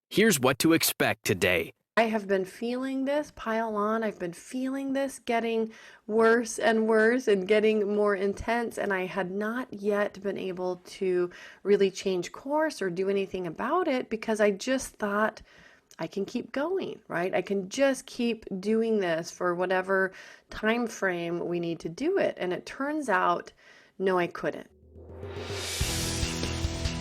Here's what to expect today. I have been feeling this pile on. I've been feeling this getting worse and worse and getting more intense. And I had not yet been able to really change course or do anything about it because I just thought I can keep going, right? I can just keep doing this for whatever time frame we need to do it. And it turns out, no, I couldn't.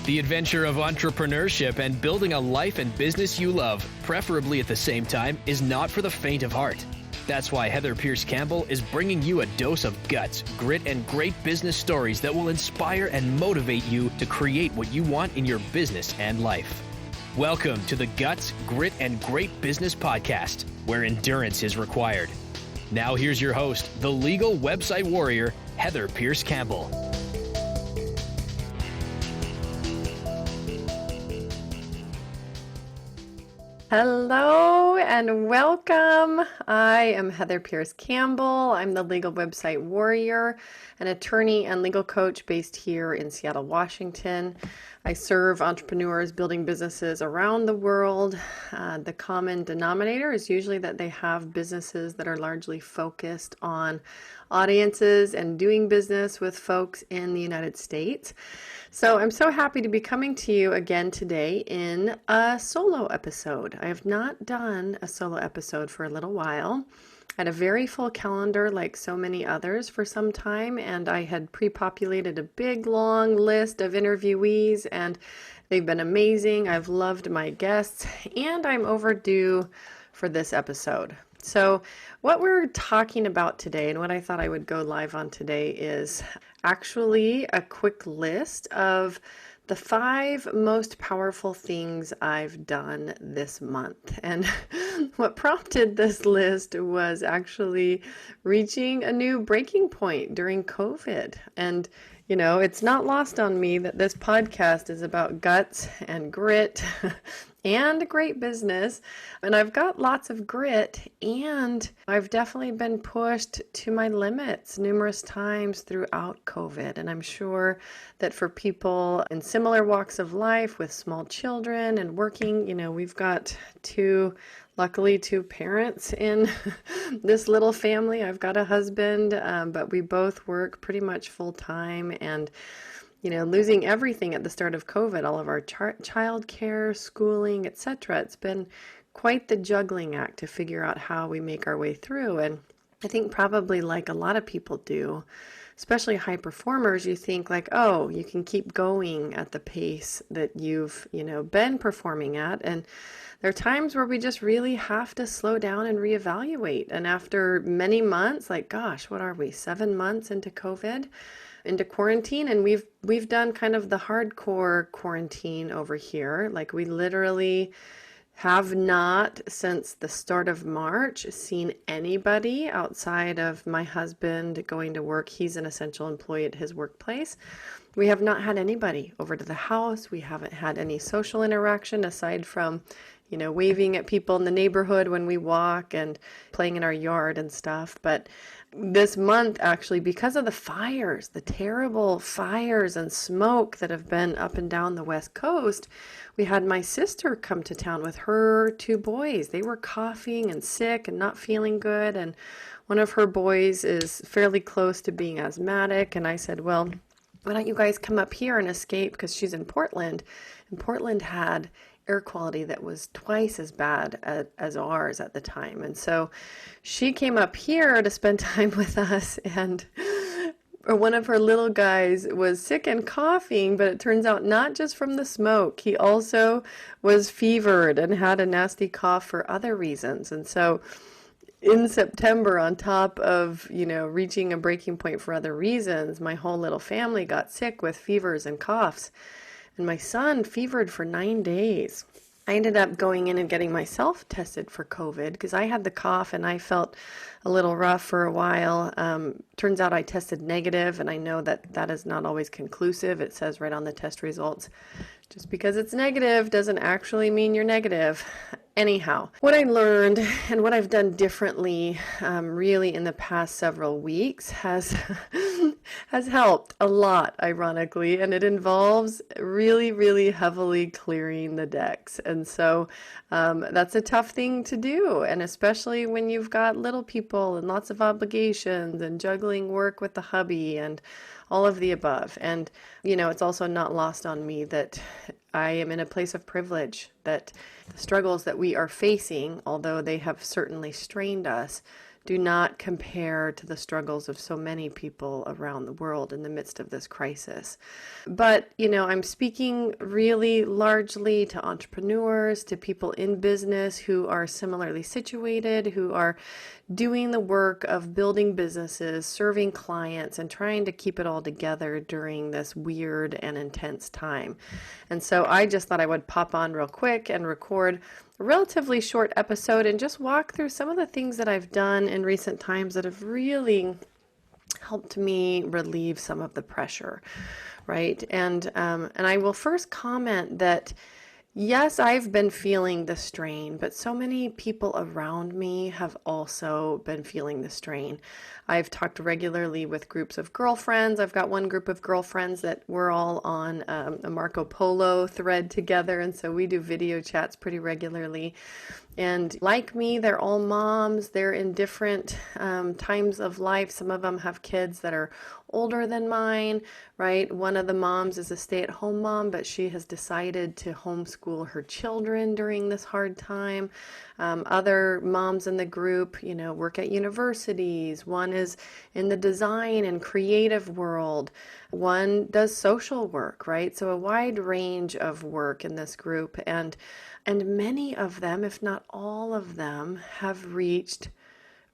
The adventure of entrepreneurship and building a life and business you love, preferably at the same time, is not for the faint of heart. That's why Heather Pierce Campbell is bringing you a dose of guts, grit, and great business stories that will inspire and motivate you to create what you want in your business and life. Welcome to the Guts, Grit, and Great Business Podcast, where endurance is required. Now here's your host, the legal website warrior, Heather Pierce Campbell. Hello and welcome. I am Heather Pierce Campbell. I'm the legal website warrior, an attorney and legal coach based here in Seattle, Washington. I serve entrepreneurs building businesses around the world. The common denominator is usually that they have businesses that are largely focused on audiences and doing business with folks in the United States. So I'm so happy to be coming to you again today in a solo episode. I have not done a solo episode for a little while. I had a very full calendar like so many others for some time, and I had pre-populated a big long list of interviewees, and they've been amazing. I've loved my guests, and I'm overdue for this episode. So what we're talking about today and what I thought I would go live on today is actually a quick list of the 5 most powerful things I've done this month. And what prompted this list was actually reaching a new breaking point during COVID. And you know, it's not lost on me that this podcast is about guts and grit and great business. And I've got lots of grit, and I've definitely been pushed to my limits numerous times throughout COVID. And I'm sure that for people in similar walks of life with small children and working, you know, we've got luckily two parents in this little family. I've got a husband, but we both work pretty much full time, and you know, losing everything at the start of COVID, all of our childcare, schooling, etc. It's been quite the juggling act to figure out how we make our way through. And I think probably like a lot of people do, especially high performers, you think like, oh, you can keep going at the pace that you've, been performing at. And there are times where we just really have to slow down and reevaluate. And after many months, like, gosh, what are we, 7 months into COVID, into quarantine? And we've done kind of the hardcore quarantine over here. Like we literally have not, since the start of March, seen anybody outside of my husband going to work. He's an essential employee at his workplace. We have not had anybody over to the house. We haven't had any social interaction aside from, waving at people in the neighborhood when we walk and playing in our yard and stuff. But this month, actually, because of the fires, the terrible fires and smoke that have been up and down the West Coast, we had my sister come to town with her 2 boys. They were coughing and sick and not feeling good. And one of her boys is fairly close to being asthmatic. And I said, well, why don't you guys come up here and escape? Because she's in Portland. And Portland had air quality that was twice as bad as ours at the time. And so she came up here to spend time with us, and one of her little guys was sick and coughing, but it turns out not just from the smoke. He also was fevered and had a nasty cough for other reasons. And so in September, on top of, reaching a breaking point for other reasons, my whole little family got sick with fevers and coughs. And my son fevered for 9 days. I ended up going in and getting myself tested for COVID because I had the cough and I felt a little rough for a while. Turns out I tested negative, and I know that is not always conclusive. It says right on the test results, just because it's negative doesn't actually mean you're negative. Anyhow, what I learned and what I've done differently really in the past several weeks has has helped a lot, ironically, and it involves really, really heavily clearing the decks. And so that's a tough thing to do. And especially when you've got little people and lots of obligations and juggling work with the hubby and all of the above. And, it's also not lost on me that I am in a place of privilege, that the struggles that we are facing, although they have certainly strained us, do not compare to the struggles of so many people around the world in the midst of this crisis. But, I'm speaking really largely to entrepreneurs, to people in business who are similarly situated, who are doing the work of building businesses, serving clients, and trying to keep it all together during this weird and intense time. And so I just thought I would pop on real quick and record a relatively short episode and just walk through some of the things that I've done in recent times that have really helped me relieve some of the pressure, right? And I will first comment that yes, I've been feeling the strain, but so many people around me have also been feeling the strain. I've talked regularly with groups of girlfriends. I've got one group of girlfriends that we're all on a Marco Polo thread together, and so we do video chats pretty regularly. And like me, they're all moms. They're in different times of life. Some of them have kids that are older than mine, right? One of the moms is a stay-at-home mom, but she has decided to homeschool her children during this hard time. Other moms in the group, work at universities. One is in the design and creative world. One does social work, right? So a wide range of work in this group. And many of them, if not all of them, have reached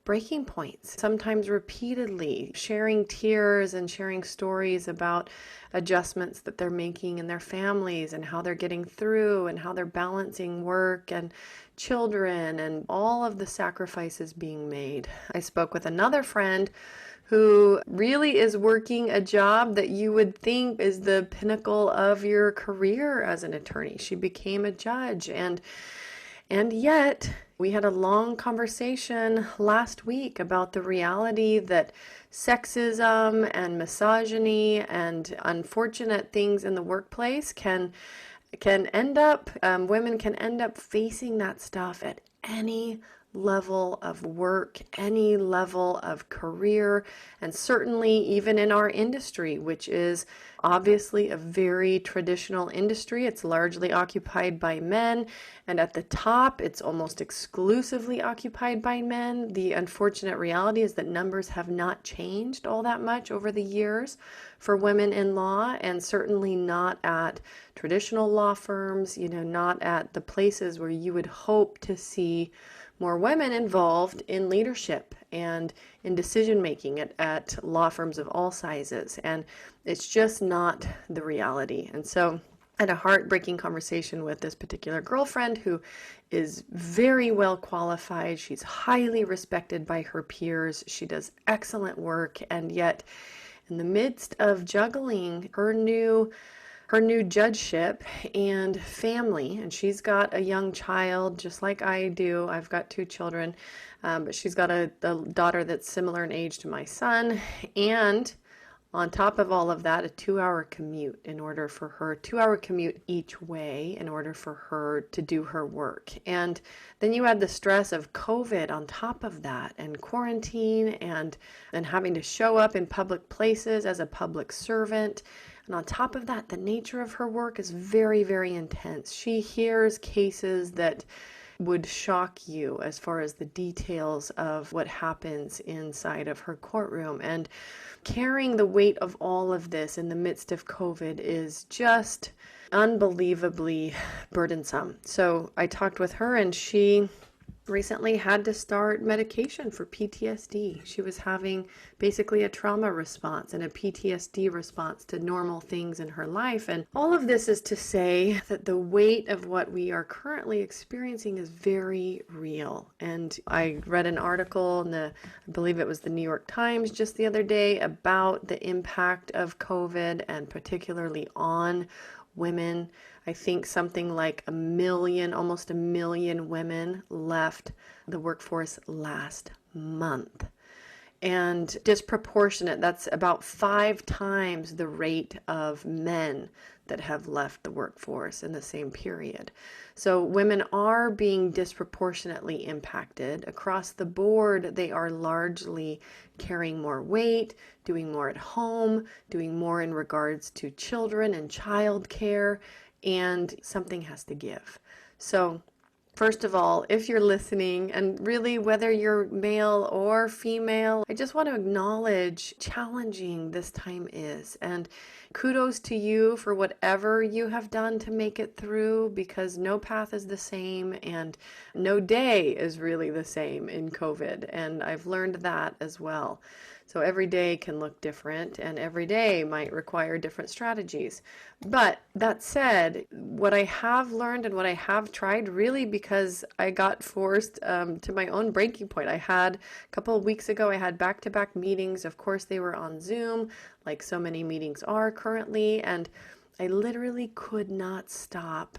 breaking points, sometimes repeatedly, sharing tears and sharing stories about adjustments that they're making in their families and how they're getting through and how they're balancing work and children and all of the sacrifices being made. I spoke with another friend who really is working a job that you would think is the pinnacle of your career as an attorney. She became a judge, and yet we had a long conversation last week about the reality that sexism and misogyny and unfortunate things in the workplace can end up, women can end up facing that stuff at any level of work, any level of career, and certainly even in our industry, which is obviously a very traditional industry. It's largely occupied by men, and at the top, it's almost exclusively occupied by men. The unfortunate reality is that numbers have not changed all that much over the years for women in law, and certainly not at traditional law firms, not at the places where you would hope to see more women involved in leadership and in decision making at law firms of all sizes. And it's just not the reality. And so I had a heartbreaking conversation with this particular girlfriend who is very well qualified. She's highly respected by her peers. She does excellent work. And yet, in the midst of juggling her new judgeship and family, and she's got a young child just like I do. I've got 2 children, but she's got a daughter that's similar in age to my son, and on top of all of that, a 2-hour commute each way in order for her to do her work. And then you add the stress of COVID on top of that, and quarantine, and having to show up in public places as a public servant. And on top of that, the nature of her work is very, very intense. She hears cases that would shock you as far as the details of what happens inside of her courtroom. And carrying the weight of all of this in the midst of COVID is just unbelievably burdensome. So I talked with her, and she recently had to start medication for PTSD. She was having basically a trauma response and a PTSD response to normal things in her life. And all of this is to say that the weight of what we are currently experiencing is very real. And I read an article in I believe it was the New York Times just the other day about the impact of COVID, and particularly on women. I think something like almost a million women left the workforce last month. and disproportionate. That's about 5 times the rate of men that have left the workforce in the same period. So women are being disproportionately impacted. Across the board, they are largely carrying more weight, doing more at home, doing more in regards to children and childcare, and something has to give. So first of all, if you're listening, and really whether you're male or female, I just want to acknowledge challenging this time is. And kudos to you for whatever you have done to make it through, because no path is the same and no day is really the same in COVID. And I've learned that as well. So every day can look different and every day might require different strategies. But that said, what I have learned and what I have tried, really because I got forced to my own breaking point. I had a couple of weeks ago, I had back-to-back meetings. Of course, they were on Zoom, like so many meetings are currently. And I literally could not stop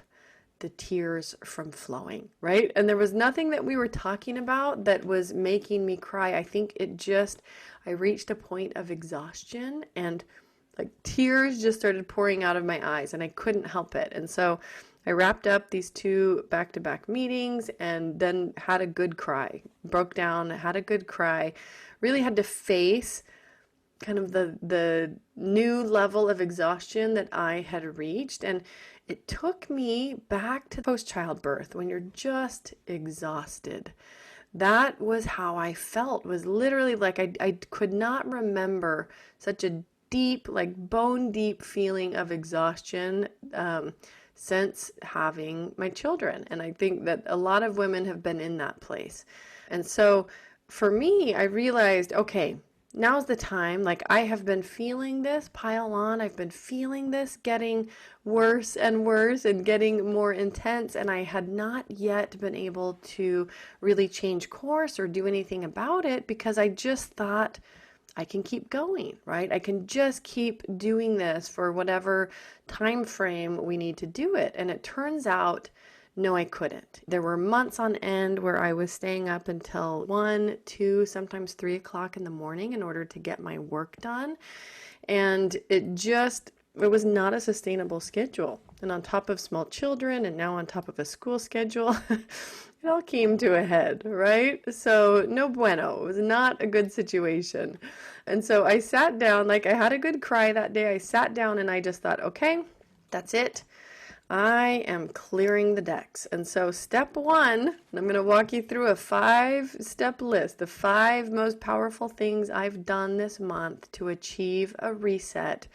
the tears from flowing, right? And there was nothing that we were talking about that was making me cry. I think I reached a point of exhaustion and like tears just started pouring out of my eyes and I couldn't help it. And so I wrapped up these 2 back-to-back meetings and then had a good cry, broke down, had a good cry, really had to face kind of the new level of exhaustion that I had reached. And it took me back to post-childbirth when you're just exhausted. That was how I felt, was literally like I could not remember such a deep, like bone deep feeling of exhaustion since having my children. And I think that a lot of women have been in that place. And so for me, I realized, okay, now's the time. Like I have been feeling this pile on. I've been feeling this getting worse and worse and getting more intense. And I had not yet been able to really change course or do anything about it because I just thought I can keep going, right? I can just keep doing this for whatever time frame we need to do it. And it turns out, no, I couldn't. There were months on end where I was staying up until 1, 2, sometimes 3 o'clock in the morning in order to get my work done. And it was not a sustainable schedule. And on top of small children and now on top of a school schedule, it all came to a head, right? So no bueno. It was not a good situation. And so I sat down, like I had a good cry that day. I sat down and I just thought, okay, that's it. I am clearing the decks. And so step 1, and I'm going to walk you through a 5-step list, the 5 most powerful things I've done this month to achieve a reset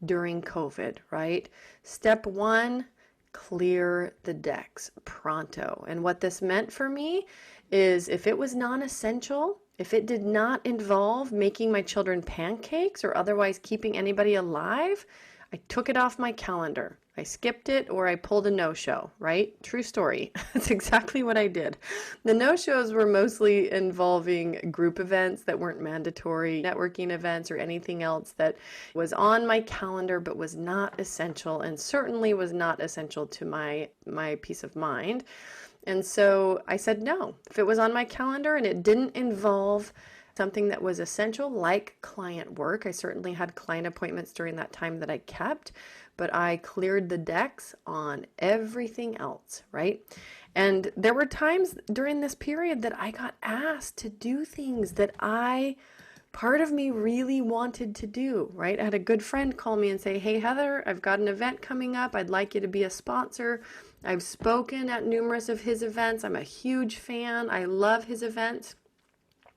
during COVID, right? Step 1, clear the decks, pronto. And what this meant for me is if it was non-essential, if it did not involve making my children pancakes or otherwise keeping anybody alive, I took it off my calendar. I skipped it or I pulled a no-show, right? True story. That's exactly what I did. The no-shows were mostly involving group events that weren't mandatory, networking events or anything else that was on my calendar but was not essential and certainly was not essential to my peace of mind. And so I said no. If it was on my calendar and it didn't involve something that was essential, like client work. I certainly had client appointments during that time that I kept, but I cleared the decks on everything else, right? And there were times during this period that I got asked to do things that part of me really wanted to do, right? I had a good friend call me and say, hey, Heather, I've got an event coming up. I'd like you to be a sponsor. I've spoken at numerous of his events. I'm a huge fan. I love his events.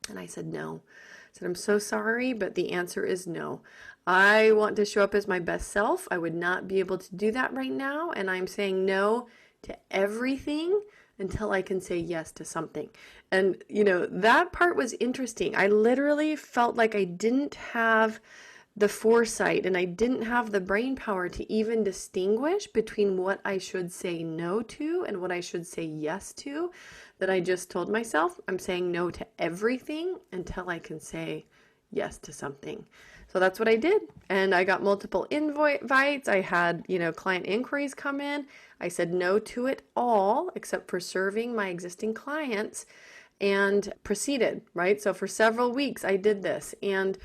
And I said, no. I said, I'm so sorry, but the answer is no. I want to show up as my best self. I would not be able to do that right now. And I'm saying no to everything until I can say yes to something. And, that part was interesting. I literally felt like I didn't have the foresight and I didn't have the brain power to even distinguish between what I should say no to and what I should say yes to, that I just told myself I'm saying no to everything until I can say yes to something. So that's what I did. And I got multiple invites. I had, client inquiries come in. I said no to it all except for serving my existing clients. and proceeded, right? So for several weeks I did this. And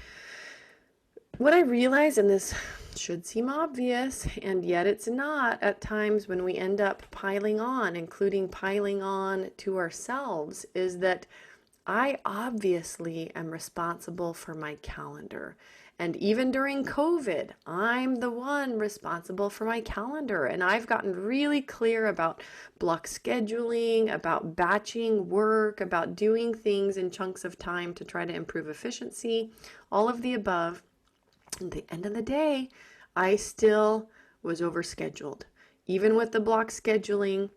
what I realized, and this should seem obvious, and yet it's not at times when we end up piling on, including piling on to ourselves, is that I obviously am responsible for my calendar. And even during COVID, I'm the one responsible for my calendar. And I've gotten really clear about block scheduling, about batching work, about doing things in chunks of time to try to improve efficiency, all of the above. At the end of the day, I still was overscheduled. Even with the block scheduling,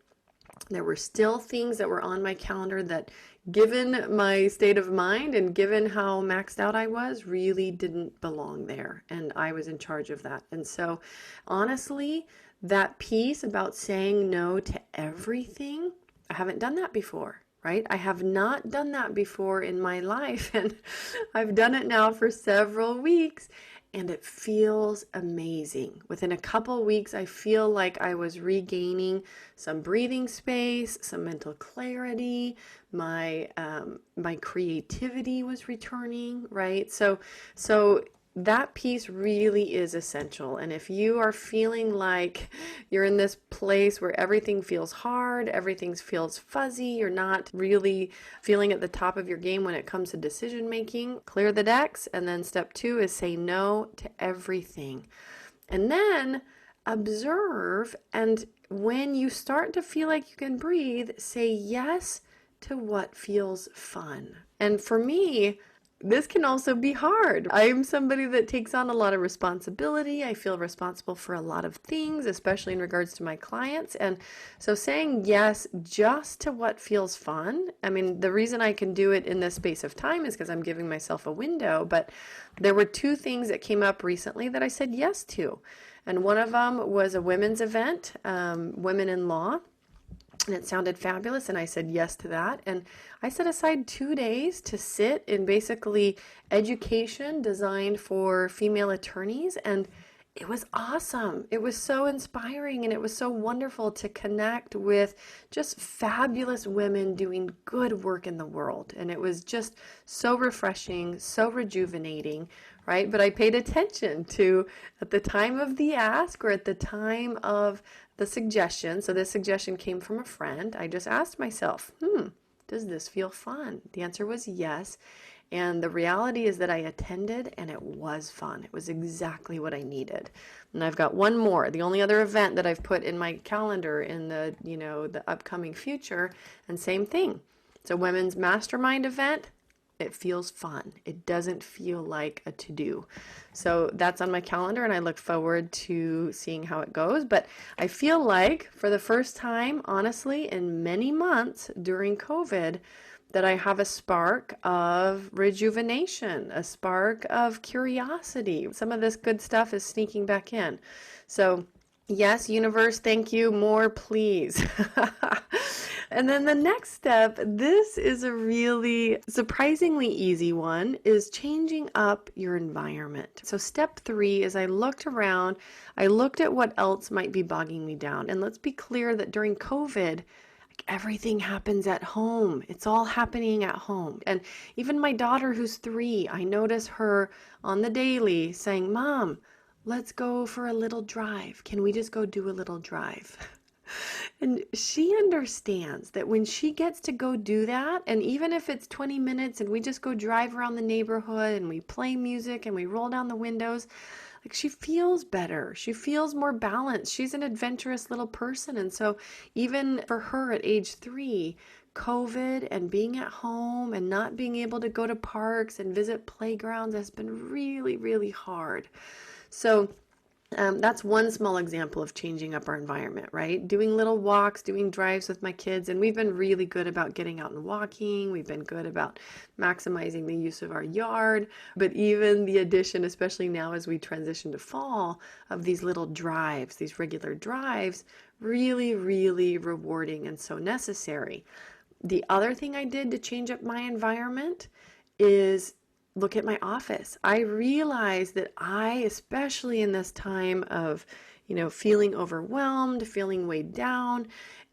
there were still things that were on my calendar that, given my state of mind and given how maxed out I was, really didn't belong there. And I was in charge of that. And so honestly, that piece about saying no to everything, I haven't done that before. Right? I have not done that before in my life, and I've done it now for several weeks, and it feels amazing. Within a couple weeks, I feel like I was regaining some breathing space, some mental clarity. My creativity was returning, right? So that piece really is essential. And if you are feeling like you're in this place where everything feels hard, everything feels fuzzy, you're not really feeling at the top of your game when it comes to decision making, clear the decks. And then step 2 is say no to everything. And then observe. And when you start to feel like you can breathe, say yes to what feels fun. And for me, this can also be hard. I'm somebody that takes on a lot of responsibility. I feel responsible for a lot of things, especially in regards to my clients. And so saying yes just to what feels fun, I mean, the reason I can do it in this space of time is because I'm giving myself a window. But there were 2 things that came up recently that I said yes to. And one of them was a women's event, Women in Law. And it sounded fabulous, and I said yes to that. And I set aside 2 days to sit in basically education designed for female attorneys, and it was awesome. It was so inspiring, and it was so wonderful to connect with just fabulous women doing good work in the world. And it was just so refreshing, so rejuvenating, right? But I paid attention to, at the time of the ask, or at the time of the suggestion, so this suggestion came from a friend, I just asked myself, does this feel fun? The answer was yes. And the reality is that I attended, and it was fun. It was exactly what I needed. And I've got one more. The only other event that I've put in my calendar in the, the upcoming future, and same thing. It's a women's mastermind event. It feels fun. It doesn't feel like a to-do. So that's on my calendar, and I look forward to seeing how it goes. But I feel like for the first time, honestly, in many months during COVID, that I have a spark of rejuvenation, a spark of curiosity. Some of this good stuff is sneaking back in. So yes, universe, thank you. More, please. And then the next step, this is a really surprisingly easy one, is changing up your environment. So step 3 is I looked around, I looked at what else might be bogging me down. And let's be clear that during COVID, everything happens at home. It's all happening at home. And even my daughter, who's 3, I notice her on the daily saying, Mom, let's go for a little drive. Can we just go do a little drive? And she understands that when she gets to go do that, and even if it's 20 minutes and we just go drive around the neighborhood and we play music and we roll down the windows, like, she feels better. She feels more balanced. She's an adventurous little person. And so even for her at age 3, COVID and being at home and not being able to go to parks and visit playgrounds has been really, really hard. So that's one small example of changing up our environment, right? Doing little walks, doing drives with my kids, and we've been really good about getting out and walking. We've been good about maximizing the use of our yard, but even the addition, especially now as we transition to fall, of these little drives, these regular drives, really, really rewarding and so necessary. The other thing I did to change up my environment is look at my office. I realized that especially in this time of, feeling overwhelmed, feeling weighed down,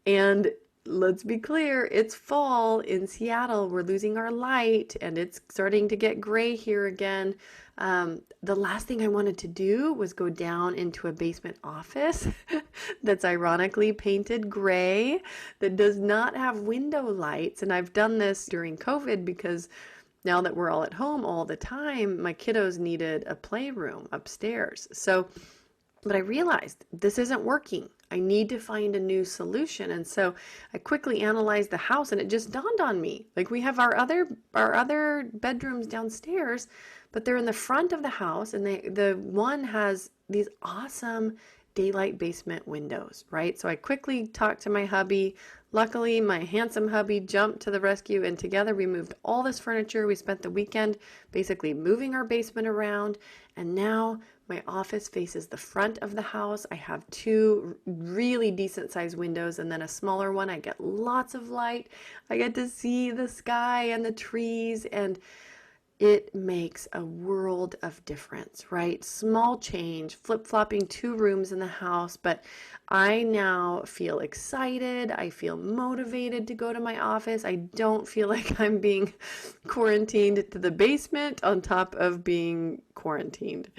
and let's be clear, it's fall in Seattle. We're losing our light and it's starting to get gray here again. The last thing I wanted to do was go down into a basement office that's ironically painted gray, that does not have window lights. And I've done this during COVID because now that we're all at home all the time, my kiddos needed a playroom upstairs. But I realized this isn't working. I need to find a new solution. And so I quickly analyzed the house, and it just dawned on me. Like, we have our other bedrooms downstairs, but they're in the front of the house, and the one has these awesome daylight basement windows, right? So I quickly talked to my hubby. Luckily, my handsome hubby jumped to the rescue, and together we moved all this furniture. We spent the weekend basically moving our basement around, and now my office faces the front of the house. I have 2 really decent sized windows and then a smaller one. I get lots of light. I get to see the sky and the trees, and it makes a world of difference, right? Small change, flip-flopping 2 rooms in the house, but I now feel excited. I feel motivated to go to my office. I don't feel like I'm being quarantined to the basement on top of being quarantined.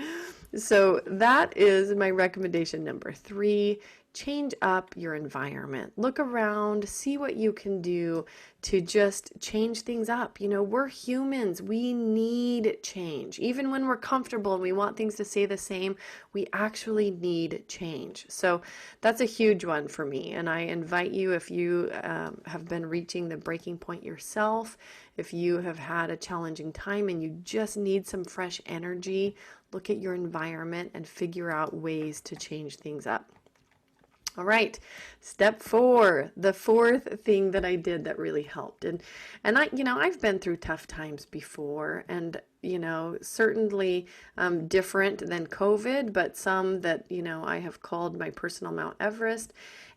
So that is my recommendation number 3. Change up your environment. Look around, see what you can do to just change things up. You know, we're humans. We need change. Even when we're comfortable and we want things to stay the same, we actually need change. So that's a huge one for me. And I invite you, if you have been reaching the breaking point yourself, if you have had a challenging time and you just need some fresh energy, look at your environment and figure out ways to change things up. All right, step 4, the 4th thing that I did that really helped. And I've been through tough times before, and, certainly different than COVID, but some that, I have called my personal Mount Everest.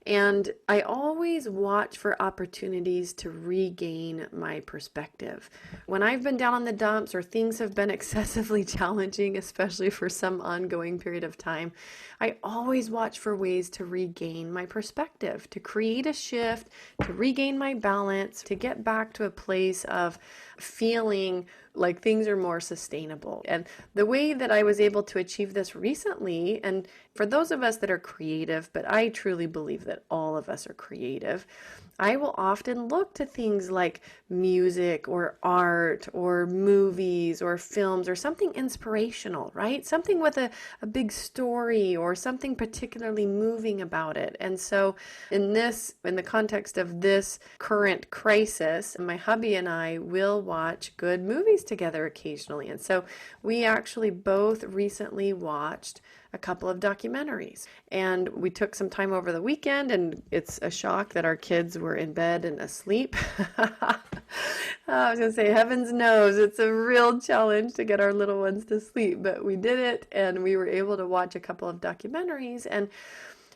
And I always watch for opportunities to regain my perspective. When I've been down on the dumps or things have been excessively challenging, especially for some ongoing period of time, I always watch for ways to regain my perspective, to create a shift, to regain my balance, to get back to a place of feeling like things are more sustainable. And the way that I was able to achieve this recently, and for those of us that are creative, but I truly believe that all of us are creative, I will often look to things like music or art or movies or films or something inspirational, right? Something with a big story or something particularly moving about it. And so in the context of this current crisis, my hubby and I will watch good movies together occasionally. And so we actually both recently watched a couple of documentaries, and we took some time over the weekend, and it's a shock that our kids were in bed and asleep. I was going to say, heavens knows, it's a real challenge to get our little ones to sleep, but we did it, and we were able to watch a couple of documentaries. And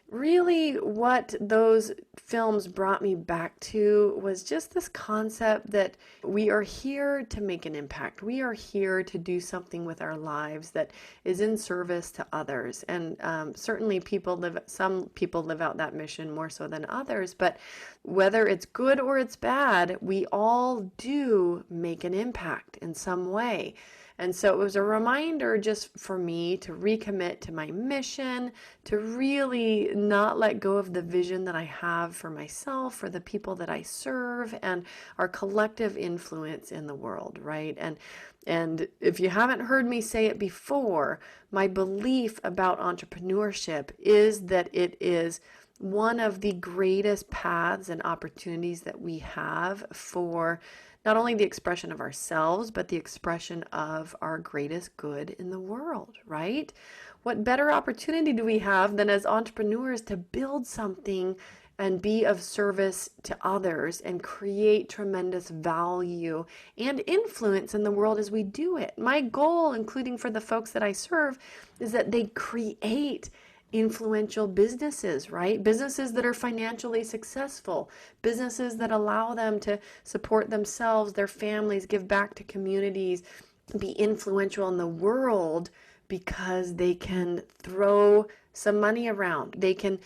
really what those films brought me back to was just this concept that we are here to make an impact. We are here to do something with our lives that is in service to others. And certainly some people live out that mission more so than others, but whether it's good or it's bad, we all do make an impact in some way. And so it was a reminder just for me to recommit to my mission, to really not let go of the vision that I have for myself, for the people that I serve, and our collective influence in the world, right? And if you haven't heard me say it before, my belief about entrepreneurship is that it is one of the greatest paths and opportunities that we have for not only the expression of ourselves, but the expression of our greatest good in the world, right? What better opportunity do we have than as entrepreneurs to build something and be of service to others and create tremendous value and influence in the world as we do it? My goal, including for the folks that I serve, is that they create influential businesses, right? Businesses that are financially successful, businesses that allow them to support themselves, their families, give back to communities, be influential in the world because they can throw some money around. They can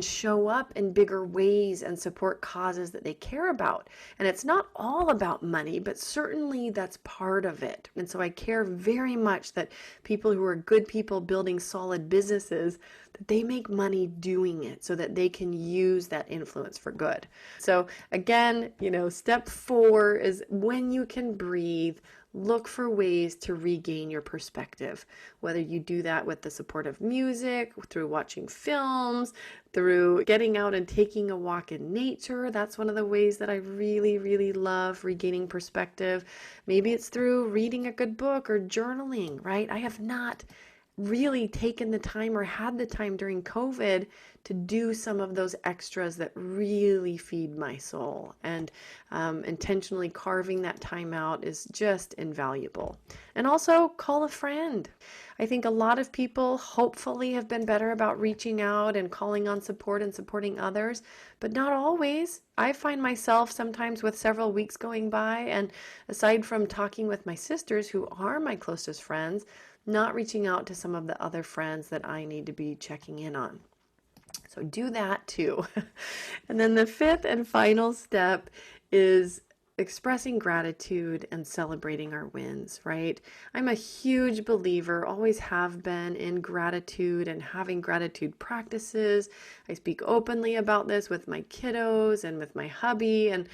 show up in bigger ways and support causes that they care about. And it's not all about money, but certainly that's part of it. And so I care very much that people who are good people building solid businesses, that they make money doing it so that they can use that influence for good. So again, step 4 is when you can breathe, look for ways to regain your perspective, whether you do that with the support of music, through watching films, through getting out and taking a walk in nature. That's one of the ways that I really, really love regaining perspective. Maybe it's through reading a good book or journaling, right? I have not really taken the time or had the time during COVID to do some of those extras that really feed my soul, and intentionally carving that time out is just invaluable. And also call a friend. I think a lot of people hopefully have been better about reaching out and calling on support and supporting others, but not always. I find myself sometimes with several weeks going by, and aside from talking with my sisters who are my closest friends, not reaching out to some of the other friends that I need to be checking in on. So do that too. And then the 5th and final step is expressing gratitude and celebrating our wins, right? I'm a huge believer, always have been, in gratitude and having gratitude practices. I speak openly about this with my kiddos and with my hubby. And,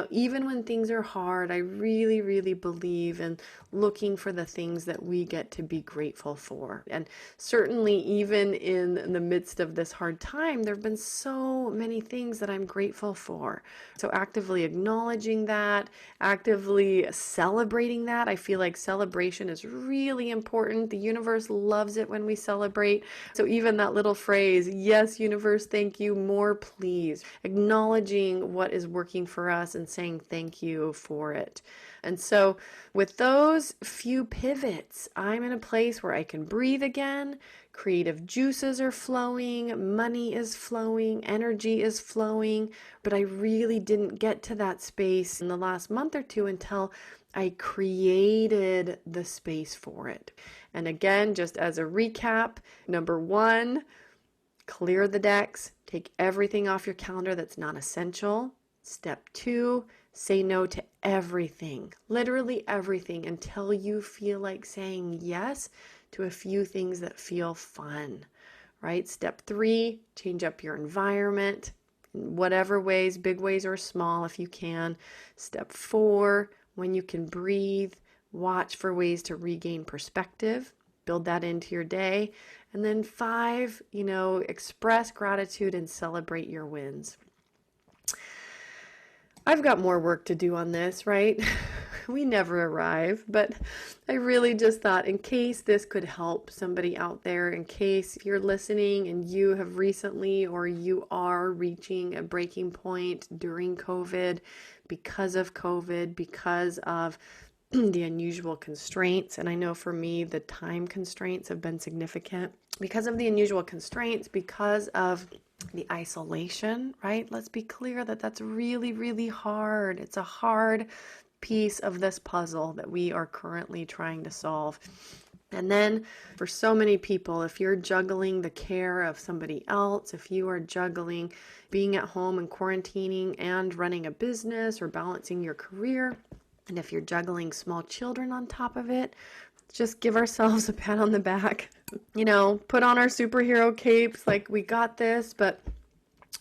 even when things are hard, I really, really believe in looking for the things that we get to be grateful for. And certainly even in the midst of this hard time, there have been so many things that I'm grateful for. So actively acknowledging that, actively celebrating that. I feel like celebration is really important. The universe loves it when we celebrate. So even that little phrase, yes, universe, thank you, more please. Acknowledging what is working for us and saying thank you for it. And so with those few pivots, I'm in a place where I can breathe again. Creative juices are flowing, money is flowing, energy is flowing, but I really didn't get to that space in the last month or two until I created the space for it. And again, just as a recap, number 1, clear the decks, take everything off your calendar that's not essential. Step 2, say no to everything, literally everything, until you feel like saying yes to a few things that feel fun, right? Step 3, change up your environment in whatever ways, big ways or small if you can. Step 4, when you can breathe, watch for ways to regain perspective, build that into your day. And then 5, express gratitude and celebrate your wins. I've got more work to do on this, right? We never arrive, but I really just thought in case this could help somebody out there, in case you're listening and you have recently or you are reaching a breaking point during COVID, because of the unusual constraints. And I know for me, the time constraints have been significant. Because of the unusual constraints, because of the isolation, right? Let's be clear that that's really, really hard. It's a hard piece of this puzzle that we are currently trying to solve. And then for so many people, if you're juggling the care of somebody else, if you are juggling being at home and quarantining and running a business or balancing your career, and if you're juggling small children on top of it, just give ourselves a pat on the back. Put on our superhero capes like we got this, but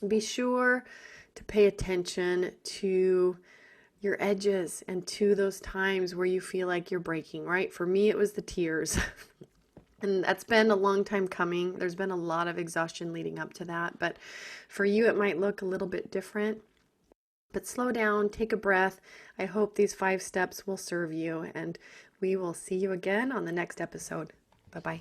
be sure to pay attention to your edges and to those times where you feel like you're breaking, right? For me, it was the tears. And that's been a long time coming. There's been a lot of exhaustion leading up to that, but for you, it might look a little bit different. But slow down, take a breath. I hope these 5 steps will serve you, and we will see you again on the next episode. Bye-bye.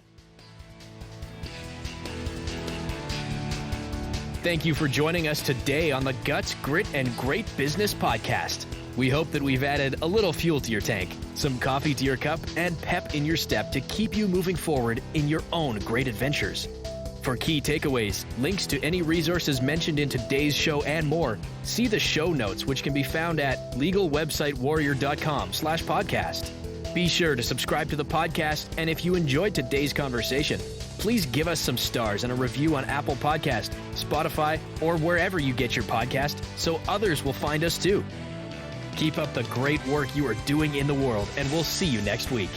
Thank you for joining us today on the Guts, Grit, and Great Business podcast. We hope that we've added a little fuel to your tank, some coffee to your cup, and pep in your step to keep you moving forward in your own great adventures. For key takeaways, links to any resources mentioned in today's show and more, see the show notes, which can be found at legalwebsitewarrior.com/podcast. Be sure to subscribe to the podcast, and if you enjoyed today's conversation, please give us some stars and a review on Apple Podcast, Spotify, or wherever you get your podcast so others will find us too. Keep up the great work you are doing in the world, and we'll see you next week.